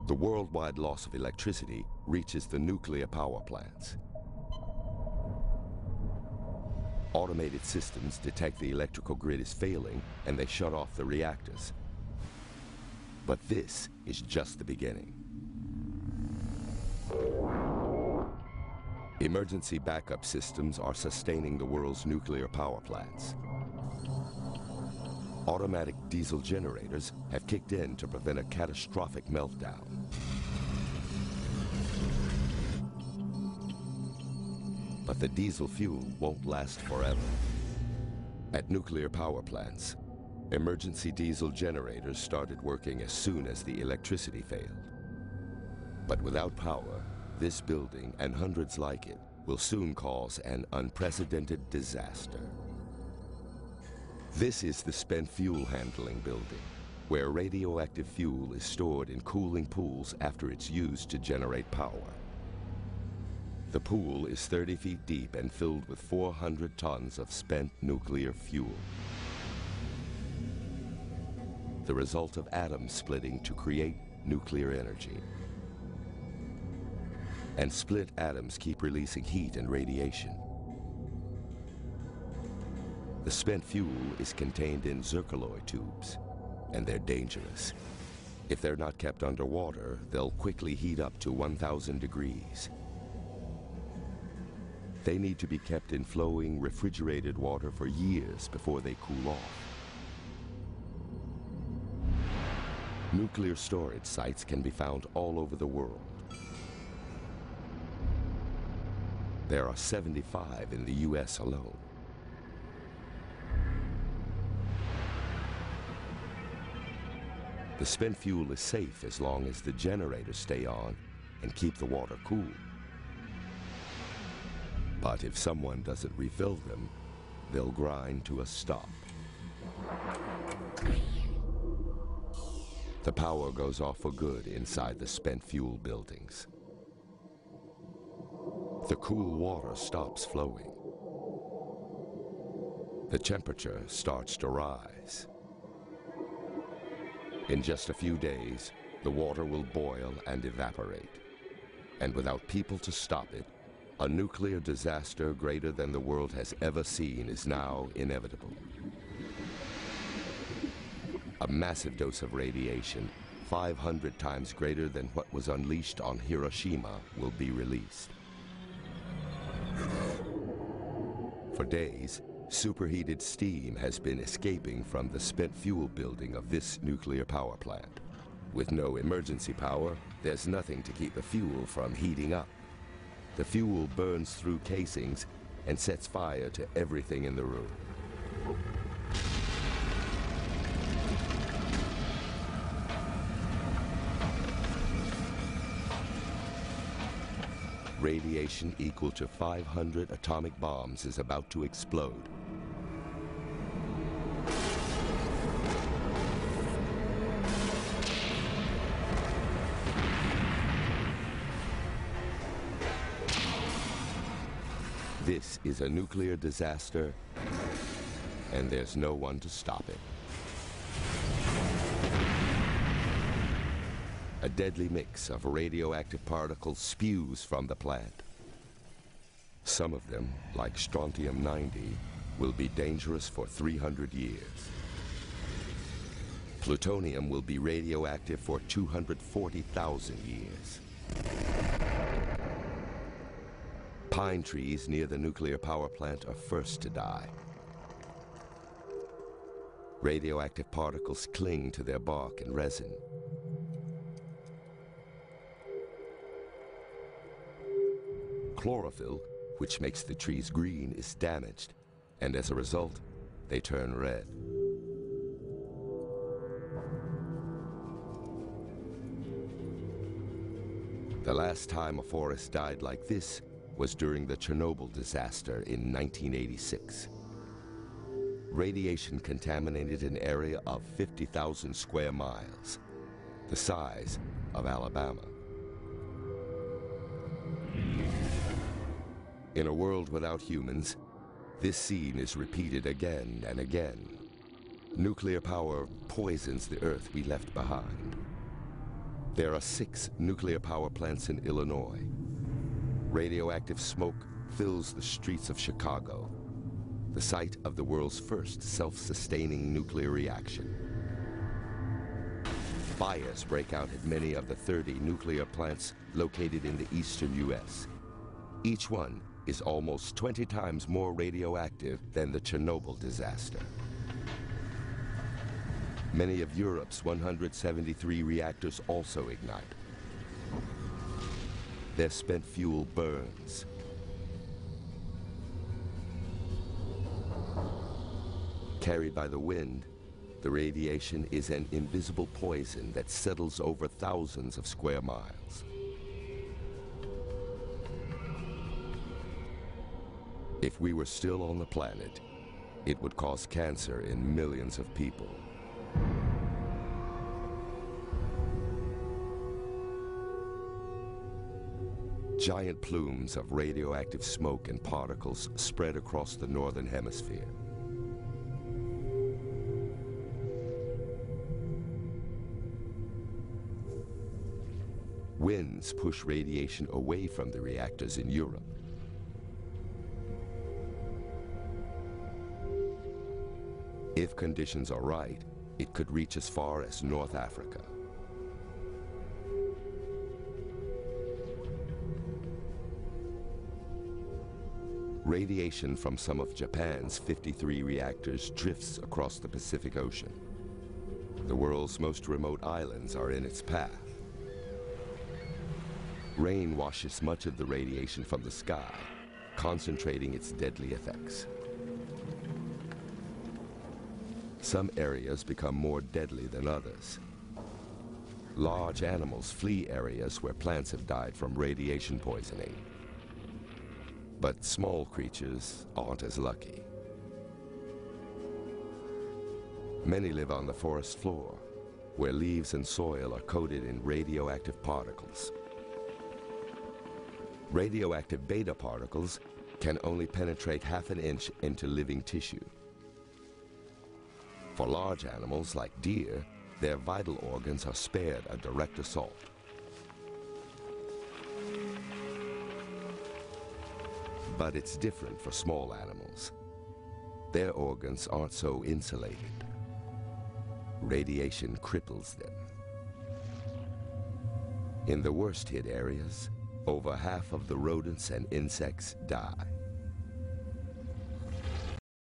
The worldwide loss of electricity reaches the nuclear power plants. Automated systems detect the electrical grid is failing and they shut off the reactors. But this is just the beginning. Emergency backup systems are sustaining the world's nuclear power plants. Automatic diesel generators have kicked in to prevent a catastrophic meltdown. But the diesel fuel won't last forever. At nuclear power plants, emergency diesel generators started working as soon as the electricity failed. But without power, this building and hundreds like it will soon cause an unprecedented disaster. This is the spent fuel handling building, where radioactive fuel is stored in cooling pools after it's used to generate power. The pool is 30 feet deep and filled with 400 tons of spent nuclear fuel. The result of atoms splitting to create nuclear energy. And split atoms keep releasing heat and radiation. The spent fuel is contained in zircaloy tubes, and they're dangerous. If they're not kept underwater, they'll quickly heat up to 1,000 degrees. They need to be kept in flowing, refrigerated water for years before they cool off. Nuclear storage sites can be found all over the world. There are 75 in the US alone. The spent fuel is safe as long as the generators stay on and keep the water cool. But if someone doesn't refill them, they'll grind to a stop. The power goes off for good inside the spent fuel buildings. The cool water stops flowing. The temperature starts to rise. In just a few days, the water will boil and evaporate. And without people to stop it, a nuclear disaster greater than the world has ever seen is now inevitable. A massive dose of radiation, 500 times greater than what was unleashed on Hiroshima, will be released. For days, superheated steam has been escaping from the spent fuel building of this nuclear power plant. With no emergency power, there's nothing to keep the fuel from heating up. The fuel burns through casings and sets fire to everything in the room. Radiation equal to 500 atomic bombs is about to explode. This is a nuclear disaster, and there's no one to stop it. A deadly mix of radioactive particles spews from the plant. Some of them, like strontium-90, will be dangerous for 300 years. Plutonium will be radioactive for 240,000 years. Pine trees near the nuclear power plant are first to die. Radioactive particles cling to their bark and resin. Chlorophyll, which makes the trees green, is damaged, and as a result, they turn red. The last time a forest died like this was during the Chernobyl disaster in 1986. Radiation contaminated an area of 50,000 square miles, the size of Alabama. In a world without humans, this scene is repeated again and again. Nuclear power poisons the Earth we left behind. There are 6 nuclear power plants in Illinois. Radioactive smoke fills the streets of Chicago, the site of the world's first self-sustaining nuclear reaction. Fires break out at many of the 30 nuclear plants located in the eastern U.S. Each one is almost 20 times more radioactive than the Chernobyl disaster. Many of Europe's 173 reactors also ignite. Their spent fuel burns. Carried by the wind, the radiation is an invisible poison that settles over thousands of square miles. If we were still on the planet, it would cause cancer in millions of people. Giant plumes of radioactive smoke and particles spread across the northern hemisphere. Winds push radiation away from the reactors in Europe. If conditions are right, it could reach as far as North Africa. Radiation from some of Japan's 53 reactors drifts across the Pacific Ocean. The world's most remote islands are in its path. Rain washes much of the radiation from the sky, concentrating its deadly effects. Some areas become more deadly than others. Large animals flee areas where plants have died from radiation poisoning. But small creatures aren't as lucky. Many live on the forest floor, where leaves and soil are coated in radioactive particles. Radioactive beta particles can only penetrate half an inch into living tissue. For large animals like deer, their vital organs are spared a direct assault. But it's different for small animals. Their organs aren't so insulated. Radiation cripples them. In the worst hit areas, over half of the rodents and insects die.